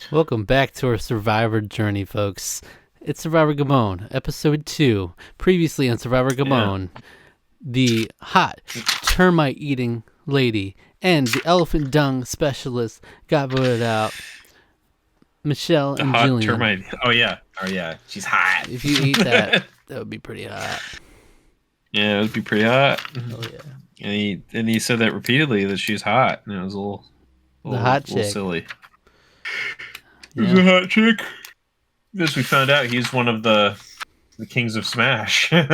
Welcome back to our Survivor journey, folks. It's Survivor Gabon, episode 2. Previously on Survivor Gabon, the hot termite-eating lady and the elephant dung specialist got voted out. Michelle The and hot Jillian. termite. Oh yeah. She's hot. If you ate that, that would be pretty hot. Yeah, it would be pretty hot. Oh yeah. And he said that repeatedly that she's hot, and it was The hot little chick. silly. Yeah. He's a hot chick. As we found out, he's one of the kings of Smash. He's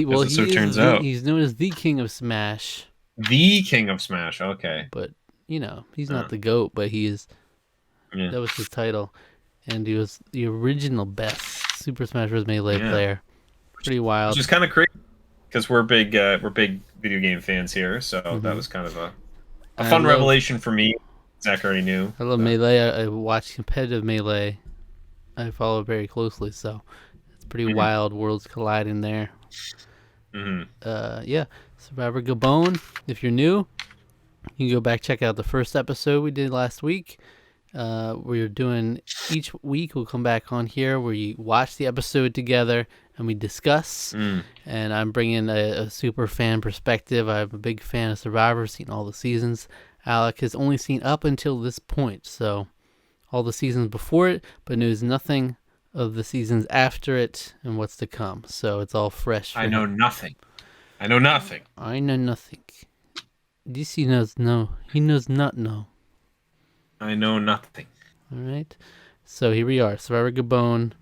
known as the King of Smash. The king of Smash. Okay, But he's not the GOAT, but he is. Yeah. That was his title, and he was the original best Super Smash Bros. Melee player. Pretty wild. Which is kind of crazy because we're big video game fans here, so that was kind of a fun revelation for me. Zach already knew. I love Melee. I watch competitive Melee. I follow very closely, so it's pretty wild. Worlds colliding there. Survivor Gabon. If you're new, you can go back check out the first episode we did last week. We're doing each week. We'll come back on here where you watch the episode together and we discuss. And I'm bringing a super fan perspective. I'm a big fan of Survivor, seen all the seasons. Alec has only seen up until this point, so all the seasons before it, but knows nothing of the seasons after it and what's to come. So it's all fresh. I know nothing. I know nothing. DC knows no. He knows not know. I know nothing. All right. So here we are, Survivor Gabon.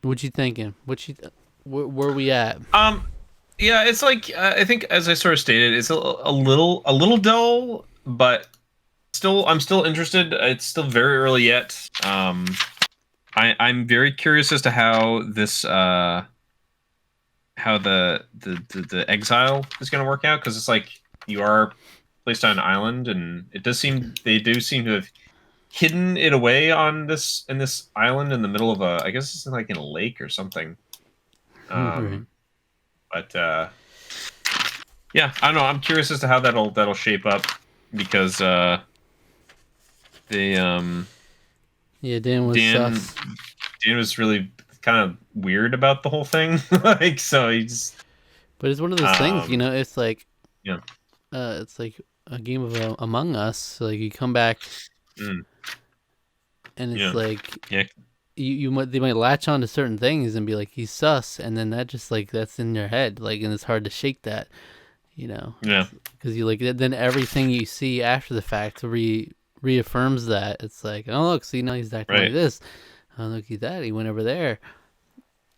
What you thinking? Where we at? Yeah, it's like I think, as I sort of stated, it's a little dull, but I'm still interested. It's still very early yet. I'm very curious as to how this how the exile is going to work out, because it's like you are placed on an island, and they do seem to have hidden it away in this island in the middle of I guess it's like in a lake or something. But yeah, I don't know. I'm curious as to how that'll shape up, because Dan was really kind of weird about the whole thing. Like, so he's. But it's one of those things, it's like, it's like a game of Among Us. So, like, you come back, and it's like, they might latch on to certain things and be like, he's sus, and then that just like that's in your head, like, and it's hard to shake that, because you like then everything you see after the fact reaffirms that. It's like, oh look, see, now he's acting like this. Oh look, he's that. He went over there,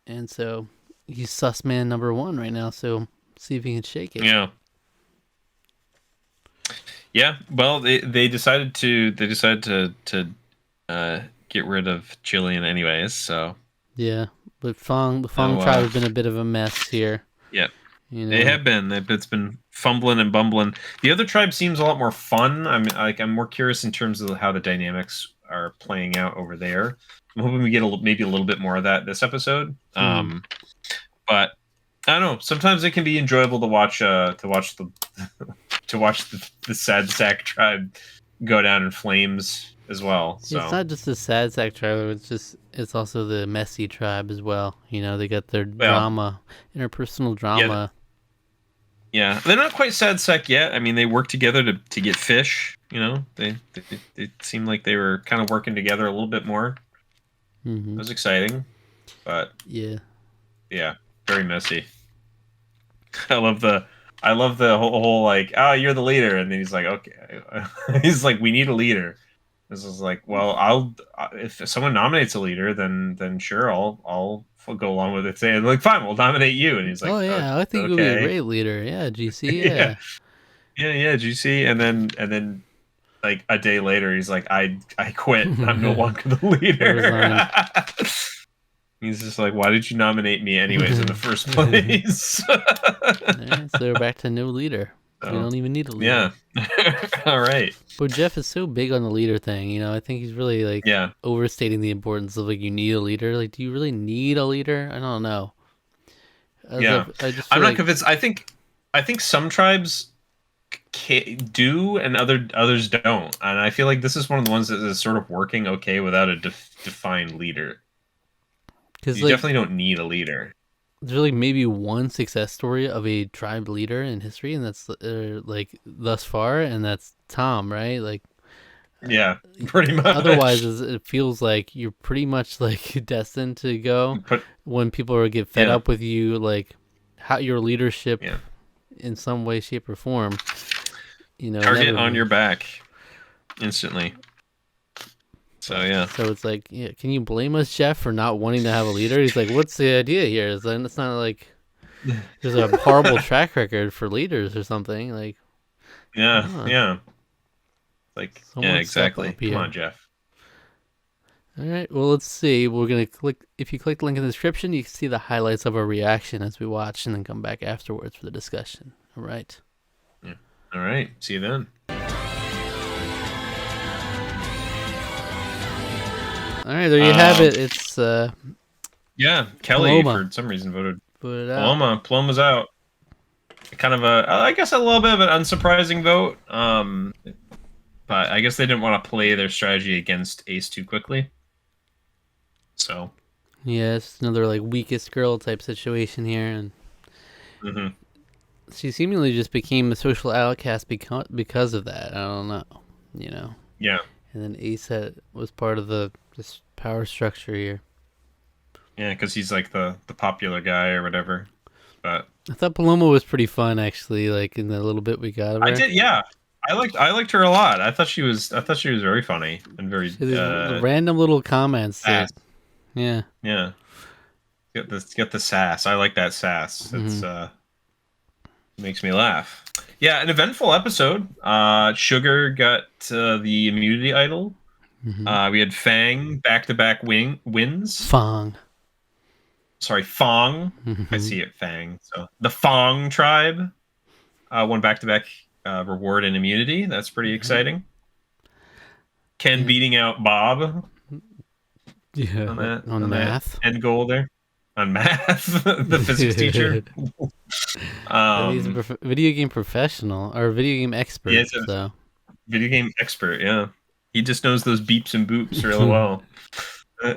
and so he's sus man number 1 right now. So see if he can shake it. Yeah. Well, they decided to get rid of Jillian anyways, so. Yeah, but the Fong tribe has been a bit of a mess here. Yeah, they have been. It's been fumbling and bumbling. The other tribe seems a lot more fun. I'm more curious in terms of how the dynamics are playing out over there. I'm hoping we get maybe a little bit more of that this episode. But I don't know. Sometimes it can be enjoyable to watch the sad sack tribe go down in flames as well. So it's not just the sad sack tribe, it's also the messy tribe as well. They got their drama, interpersonal drama. Yeah, they're not quite sad sack yet. I mean, they work together to get fish. They seemed like they were kind of working together a little bit more. It was exciting, but yeah, very messy. I love the whole like, oh, you're the leader, and then he's like, okay, he's like, we need a leader. This is like, well, if someone nominates a leader, then sure, I'll go along with it. Saying like, fine, we'll nominate you. And he's like, oh yeah, I think you'll be a great leader. Yeah, GC. Yeah, GC. And then like a day later, he's like, I quit. I'm no longer the leader. He's just like, why did you nominate me anyways in the first place? So they're back to no leader. We don't even need a leader. Yeah. All right. But Jeff is so big on the leader thing. I think he's really like overstating the importance of like, you need a leader. Like, do you really need a leader? I don't know. I'm not convinced. I think some tribes do and others don't, and I feel like this is one of the ones that is sort of working okay without a defined leader. Because you definitely don't need a leader. There's really maybe one success story of a tribe leader in history, and that's like thus far, and that's Tom, right? Like, yeah, pretty much. Otherwise, it feels like you're pretty much like destined to go when people get fed up with you, like how your leadership in some way, shape, or form. Target on your back instantly. So yeah. So it's like, can you blame us, Jeff, for not wanting to have a leader? He's like, what's the idea here? It's not like there's a horrible track record for leaders or something. Like, yeah. Like, someone exactly. Come on, Jeff. All right. Well, let's see. We're gonna click. If you click the link in the description, you can see the highlights of our reaction as we watch, and then come back afterwards for the discussion. All right. Yeah. All right. See you then. All right, there you have it. It's Kelly Paloma. For some reason voted Paloma. Paloma's out. Kind of I guess a little bit of an unsurprising vote. But I guess they didn't want to play their strategy against Ace too quickly. So. Yeah, it's another like weakest girl type situation here, and she seemingly just became a social outcast because of that. I don't know, Yeah. And then Ace was part of this power structure here. Yeah, because he's like the popular guy or whatever. But I thought Paloma was pretty fun, actually. Like in the little bit we got of her. I did, yeah. I liked her a lot. I thought she was very funny and very random little comments. Yeah. Get the sass. I like that sass. It's makes me laugh. Yeah, an eventful episode. Sugar got the immunity idol. We had Fang back-to-back wins. Fong. Sorry, Fong. I see it, Fang. So the Fong tribe won back-to-back reward and immunity. That's pretty exciting. Ken beating out Bob. Yeah, on math. End goal there. On math, the physics teacher. He's a video game professional or video game expert. Yeah, so video game expert. Yeah, he just knows those beeps and boops really well.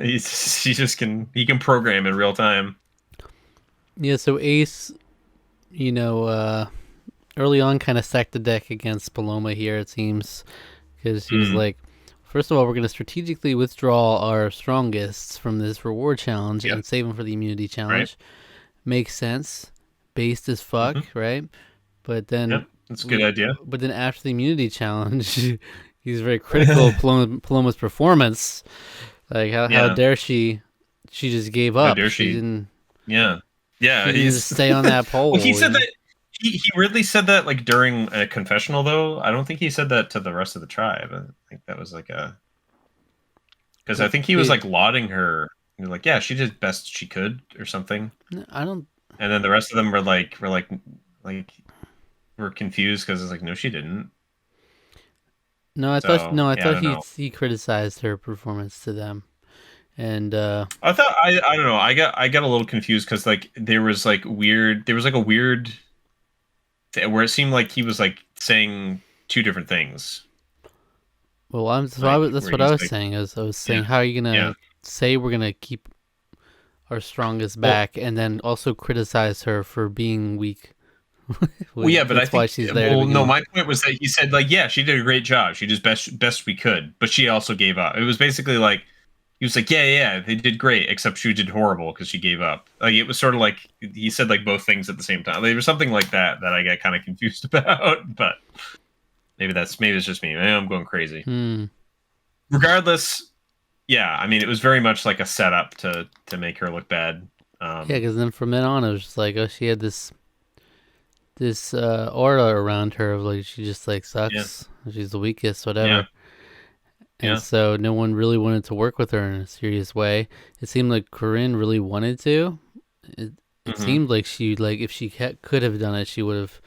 He can program in real time. Yeah. So Ace, early on, kind of stacked the deck against Paloma here. It seems because he was like, first of all, we're going to strategically withdraw our strongest from this reward challenge and save them for the immunity challenge. Right. Makes sense. Based as fuck, right? But then that's a good idea. But then after the immunity challenge, he's very critical of Paloma's performance. Like how dare she just gave up. How dare she? Didn't. Yeah. She didn't stay on that pole. Well, he said that. He really said that like during a confessional though. I don't think he said that to the rest of the tribe. I think that was like because I think he was like lauding her. Like, yeah, she did best she could or something. I don't. And then the rest of them were confused because it's like, no, she didn't. No, I thought he criticized her performance to them. And I thought I don't know. I got a little confused because like there was a weird where it seemed like he was like saying two different things. Well, that's what I was saying. I was saying, how are you gonna say we're gonna keep our strongest back and then also criticize her for being weak? Well, yeah, but that's why she's there. Well, no, my point was that he said like, yeah, she did a great job. She did best we could, but she also gave up. It was basically like. He was like, yeah, they did great, except she did horrible because she gave up. Like it was sort of like he said like both things at the same time. There was something like that I got kind of confused about, but maybe it's just me. Maybe I'm going crazy. Regardless, yeah, I mean it was very much like a setup to make her look bad. Yeah, because then from then on it was just like, oh, she had this aura around her of like she just like sucks. Yeah. She's the weakest, whatever. Yeah. And so no one really wanted to work with her in a serious way. It seemed like Corinne really wanted to. It seemed like she if she could have done it, she would have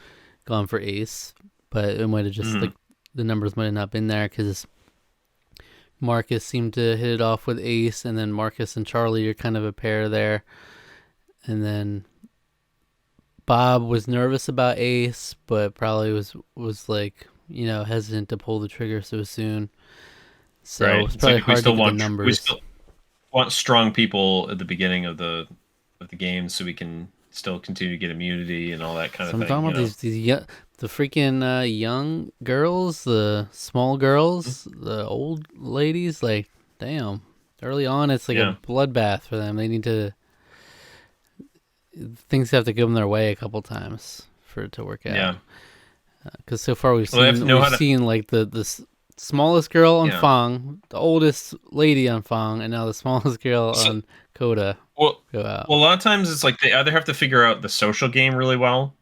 gone for Ace. But it might have just like the numbers might have not been there because Marcus seemed to hit it off with Ace, and then Marcus and Charlie are kind of a pair there. And then Bob was nervous about Ace, but probably was like, hesitant to pull the trigger so soon. So it's probably hard to get the numbers. We still want strong people at the beginning of the game, so we can still continue to get immunity and all that kind of thing. I'm talking about the freaking young girls, the small girls, the old ladies. Like, damn, early on it's like a bloodbath for them. They need to. Things have to go their way a couple times for it to work out. Yeah. Because so far we've seen like the smallest girl on Fang, the oldest lady on Fang, and now the smallest girl on Coda go out. Well, a lot of times it's like they either have to figure out the social game really well,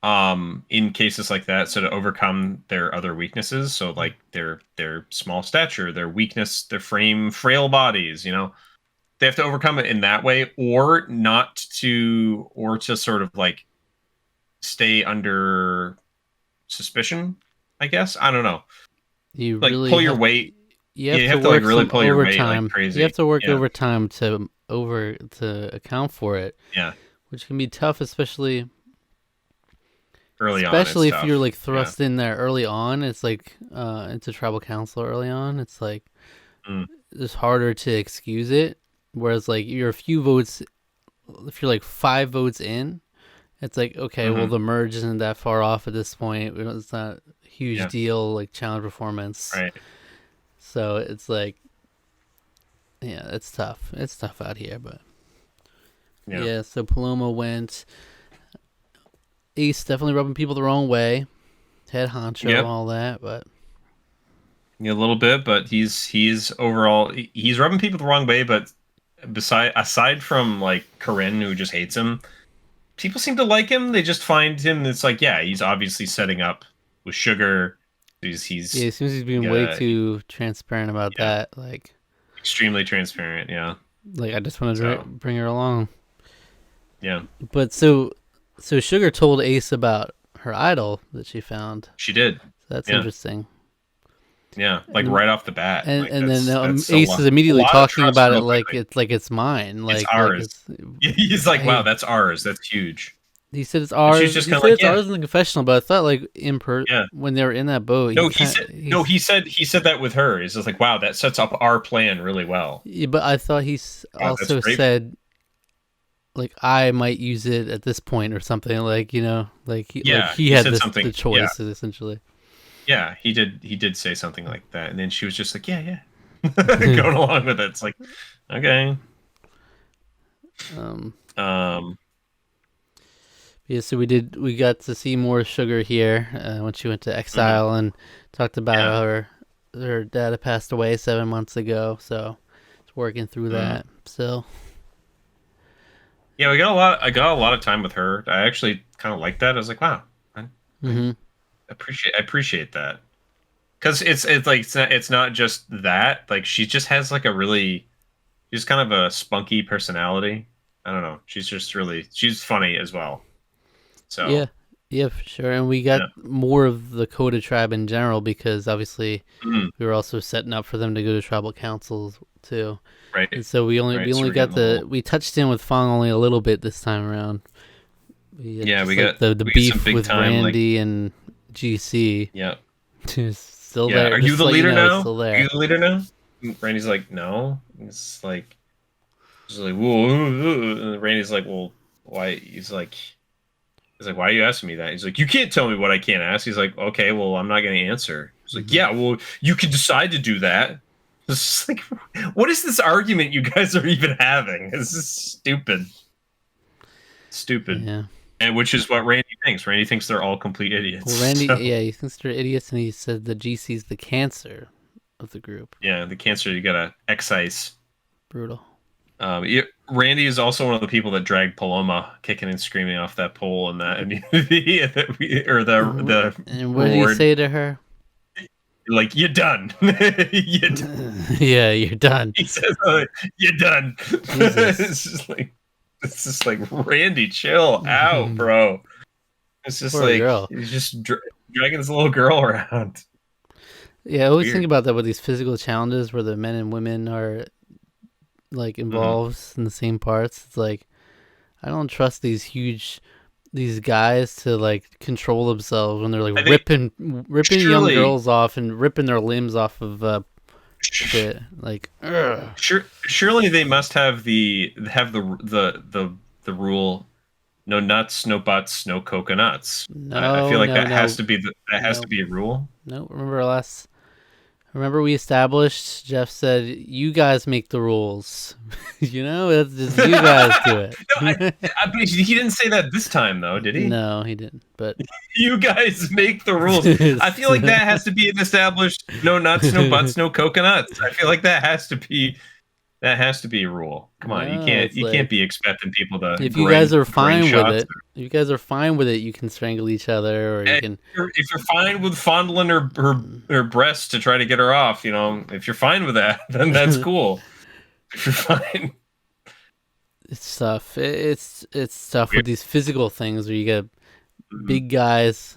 in cases like that, so to overcome their other weaknesses. So like their small stature, their weakness, their frail bodies, they have to overcome it in that way, or to sort of like stay under suspicion, I guess. I don't know. You like really pull your weight. You have to like really pull your weight like crazy. You have to work overtime to account for it. Yeah. Which can be tough, especially early on. Especially if you're like thrust in there early on. It's like into tribal council early on. It's like it's harder to excuse it. Whereas like you're a few votes, if you're like 5 votes in, it's like, okay, well the merge isn't that far off at this point. It's not a huge deal, like challenge performance. Right. So it's like, it's tough. It's tough out here, but so Paloma went. Ace definitely rubbing people the wrong way. Head honcho, all that, but a little bit, but he's overall he's rubbing people the wrong way, but aside from like Corinne, who just hates him, people seem to like him. They just find him. It's like, he's obviously setting up with Sugar. It seems he's being way too transparent about that. Like extremely transparent. Yeah. Like I just want to bring her along. Yeah. But so Sugar told Ace about her idol that she found. She did. So that's interesting. Yeah, like right off the bat, and then Ace is immediately talking about it like it's mine, like it's ours. He's like, "Wow, that's ours. That's huge." He said it's ours. She's just it's ours in the confessional, but I thought like when they were in that boat. He said that with her. He's just like, "Wow, that sets up our plan really well." Yeah, but I thought he also said, like, I might use it at this point or something, like he had the choice essentially. Yeah, he did say something like that, and then she was just like, yeah, going along with it. It's like, okay. So we got to see more Sugar here when she went to exile and talked about how her dad had passed away 7 months ago, so it's working through that. So I got a lot of time with her. I actually kind of like that. I was like, wow. I appreciate that, because it's not just that, like she just has like she's kind of a spunky personality. I don't know, she's funny as well. So yeah, for sure. And we got more of the Coda tribe in general, because obviously we were also setting up for them to go to tribal councils too, right? And so we only got we touched in with Fang only a little bit this time around. We got the beef with Randy and GC. Yeah. Still there. Are you the leader now? Are you the leader now? Randy's like, no. It's like, whoa. And Randy's like, well, why? He's like, why are you asking me that? He's like, you can't tell me what I can't ask. He's like, okay, well, I'm not going to answer. He's like, yeah, well, you can decide to do that. It's like, what is this argument you guys are even having? This is stupid. Yeah. And which is what Randy thinks. Randy thinks they're all complete idiots. Well, Randy, he thinks they're idiots, and he said the GC's the cancer of the group. Yeah, the cancer you gotta excise. Brutal. Randy is also one of the people that dragged Paloma kicking and screaming off that pole and that immunity, the And what did he say to her? Like, you're done. You're done. Yeah, you're done. He says, you're done. It's just like, Randy, chill out, bro. It's just Poor girl. He's just dragging this little girl around. Yeah, I always think about that with these physical challenges where the men and women are like involved in the same parts. It's like, I don't trust these these guys to like control themselves when they're like ripping young girls off and ripping their limbs off of shit. Like, surely they must have the rule: no nuts, no butts, no coconuts. No, I feel like that has to be a rule. No, remember we established, Jeff said, you guys make the rules. You know, it's just you guys do it. No, he didn't say that this time, though, did he? No, he didn't. But you guys make the rules. I feel like that has to be an established no nuts, no butts, no coconuts. I feel like that has to be a rule. Come on, you can't be expecting people to. If you guys are fine with it, you can strangle each other, or you can. If you're fine with fondling her breasts to try to get her off, you know, if you're fine with that, then that's cool. If you're fine. It's tough. It's tough with these physical things where you get big guys.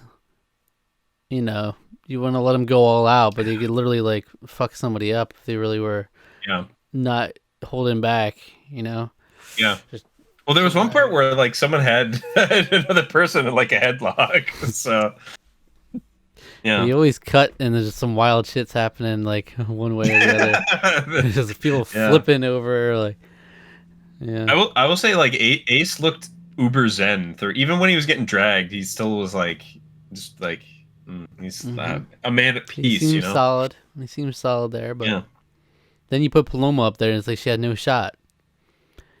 You know, you want to let them go all out, but they could literally like fuck somebody up if they really were. Yeah. Not holding back, you know. Yeah. Well, there was one part where like someone had another person in like a headlock. So yeah, you always cut and there's just some wild shit's happening like one way or the other. Just people flipping over, like. Yeah. I will say like Ace looked uber zen. Even when he was getting dragged, he still was like just like he's a man at peace. He seems you know, solid. He seems solid there, but. Yeah. Then you put Paloma up there, and it's like she had no shot.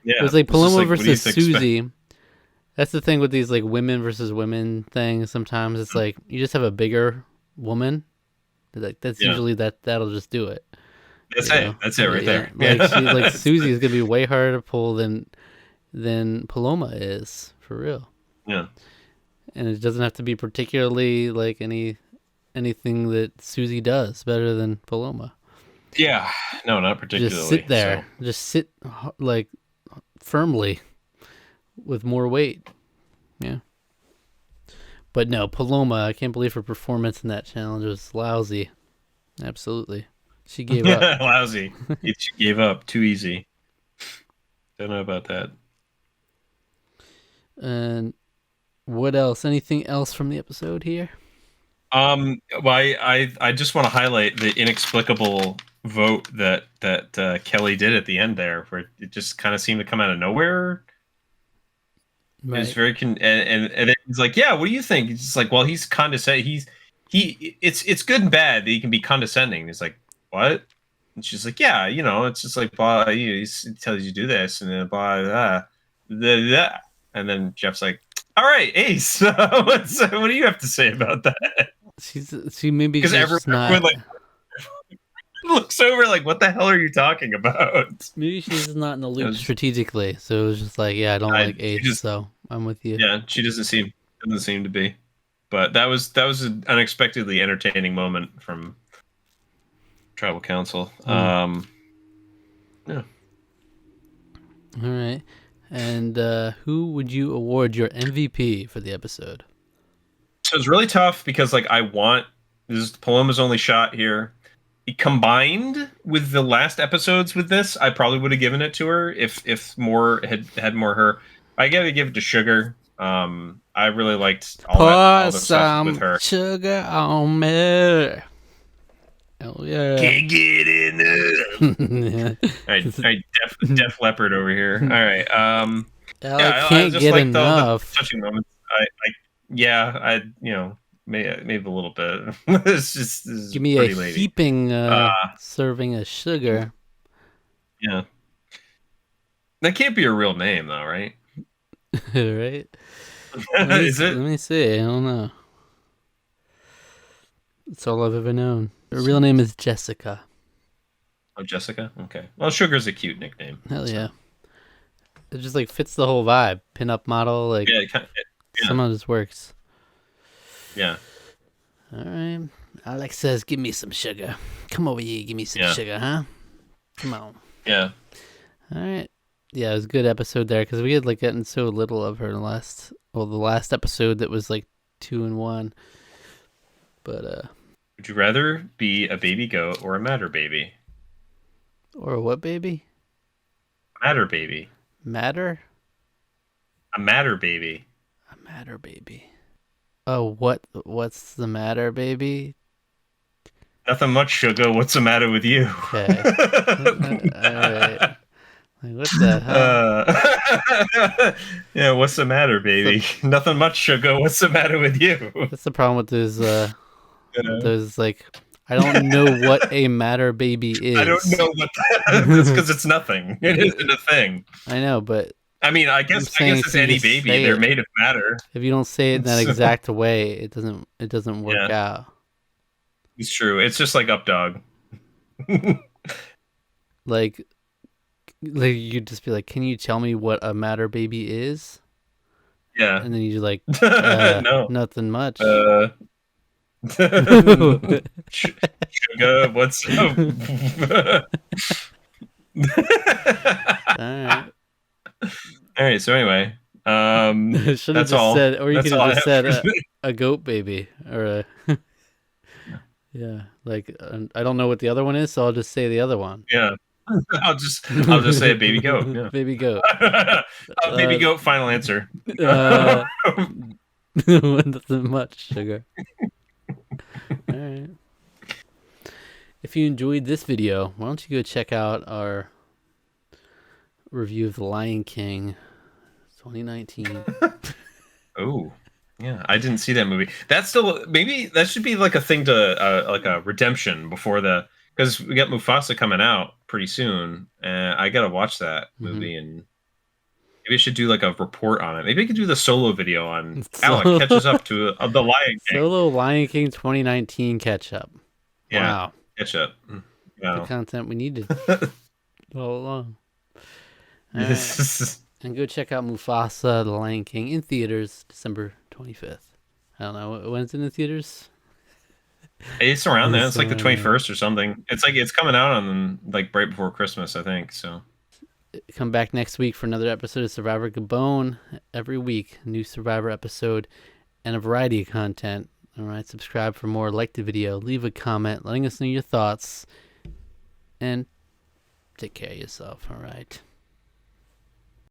Yeah, it was like Paloma versus Susie. That's the thing with these like women versus women things. Sometimes it's like you just have a bigger woman. Like that's usually that'll just do it. That's it. That's it right there. Like Susie is gonna be way harder to pull than Paloma is for real. Yeah, and it doesn't have to be particularly like anything that Susie does better than Paloma. Yeah, no, not particularly. Just sit there. So. Just sit like firmly with more weight. Yeah. But no, Paloma, I can't believe her performance in that challenge was lousy. Absolutely. She gave up. Lousy. She gave up. Too easy. Don't know about that. And what else? Anything else from the episode here? Well, I just want to highlight the inexplicable vote that Kelly did at the end there, where it just kind of seemed to come out of nowhere. Right. It's very and then he's like, "Yeah, what do you think?" He's just like, "Well, he's condescending. It's good and bad that he can be condescending." He's like, "What?" And she's like, "Yeah, you know, it's just like blah. He tells you to do this and then blah blah blah." And then Jeff's like, "All right, Ace, what do you have to say about that?" She maybe because everyone like looks over like, what the hell are you talking about? Maybe she's not in the loop strategically, so it was just like, yeah, I don't like Ace, so I'm with you. Yeah, she doesn't seem to be, but that was an unexpectedly entertaining moment from Tribal Council. Yeah. All right, and who would you award your MVP for the episode? So it's really tough because like this is Paloma's only shot here. Combined with the last episodes with this, I probably would have given it to her if more had more her. I gotta give it to Sugar. I really liked all the stuff with her. Sugar on me. Oh yeah. Can't get enough. All right, Def Leppard over here. All right. I can't get enough. The touching moments. I maybe a little bit. It's give me a heaping serving of sugar. Yeah. That can't be a real name though, right? Right? Is it? Let me see. I don't know. It's all I've ever known. Her real name is Jessica. Oh, Jessica? Okay. Well, Sugar's a cute nickname. Hell yeah. It just like fits the whole vibe. Pin-up model, like somehow just works. Yeah. All right. Alex says, "Give me some sugar. Come over here, give me some sugar, huh? Come on." Yeah. All right. Yeah, it was a good episode there because we had like gotten so little of her in the last episode that was like 2 and 1. But would you rather be a baby goat or a matter baby? Or a what baby? Matter baby. Matter? A matter baby. A Matter, baby. Oh, what's the matter, baby? Nothing much, sugar. What's the matter with you? Okay. All right. Like, what the hell? Yeah, what's the matter, baby? Nothing much, sugar. What's the matter with you? That's the problem with those like, I don't know what a matter baby is. I don't know what that is because it's nothing. It isn't a thing. I know, but I mean, I guess it's any baby. They're made of matter. If you don't say it in that exact way, it doesn't work out. It's true. It's just like up dog. like you'd just be like, "Can you tell me what a matter baby is?" Yeah. And then you're like, "No, nothing much." Sugar, what's up? All right. So anyway, that's all. Said, or you could have just said a goat baby, or a yeah. Like I don't know what the other one is, so I'll just say the other one. Yeah. I'll just say a baby goat. Yeah. Baby goat. Baby goat. Final answer. Nothing much, sugar. All right. If you enjoyed this video, why don't you go check out our review of The Lion King 2019. Oh, yeah. I didn't see that movie. That's still, maybe that should be like a thing to, like a redemption before because we got Mufasa coming out pretty soon. And I got to watch that movie and maybe I should do like a report on it. Maybe I could do the solo video on how it catches up to The Lion King. Solo Lion King 2019 catch up. Yeah. Wow. Catch up. Wow. The content we needed all along. All right. And go check out Mufasa, The Lion King in theaters December 25th. I don't know. When's it in the theaters? It's around there. It's like the 21st or something. It's like it's coming out on like right before Christmas, I think. So come back next week for another episode of Survivor Gabon. Every week, new Survivor episode and a variety of content. All right, subscribe for more. Like the video, leave a comment, letting us know your thoughts, and take care of yourself. All right.